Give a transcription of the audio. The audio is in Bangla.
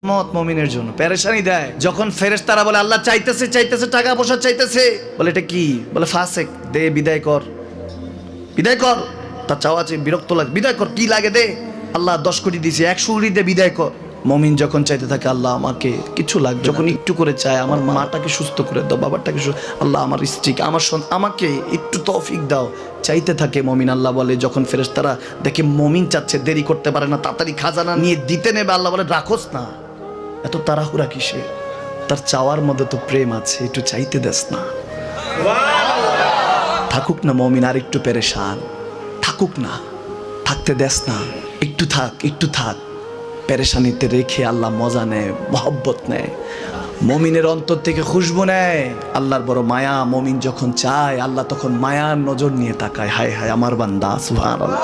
মত মুমিনের জন্য পেরেশানি দেয় যখন ফেরেশতারা বলে আল্লাহ চাইতেছে চাইতেছে টাকা পয়সা চাইতেছে, বলে এটা কি, বলে ফাসেক, দে বিদায় কর, বিদায় কর, তার চাওয়া আছে বিরক্ত লাগে, বিদায় কর, কি লাগে দে, আল্লাহ 10 কোটি দিয়েছে 100 কোটি দে বিদায় কর। মুমিন যখন চাইতে থাকে আল্লাহ আমাকে কিছু লাগবে, যখন একটু করে চায় আমার মাটাকে সুস্থ করে দাও, বাবাটাকে আল্লাহ আমার স্ত্রীকে আমার আমাকে একটু তৌফিক দাও, চাইতে থাকে মুমিন। আল্লাহ বলে যখন ফেরেশতারা দেখে মুমিন চাচ্ছে, দেরি করতে পারে না, তাড়াতাড়ি খাজানা নিয়ে দিতে নেবে, আল্লাহ বলে রাখোস না, এত তাড়াহুড়া কিসে, তার চাওয়ার মধ্যে তো প্রেম আছে, একটু চাইতে দেস না। থাকুক না মুমিন আর একটু পেরেশান, থাকুক না, থাকতে দেস না, একটু থাক, একটু থাক। পেরেশানিতে রেখে আল্লাহ মজা নেয়, মহব্বত নেয়, মুমিনের অন্তর থেকে খুশবু নেয়, আল্লাহর বড় মায়া। মুমিন যখন চায় আল্লাহ তখন মায়ার নজর নিয়ে তাকায়, হায় হায় আমার বান্দা, সুবহানাল্লাহ।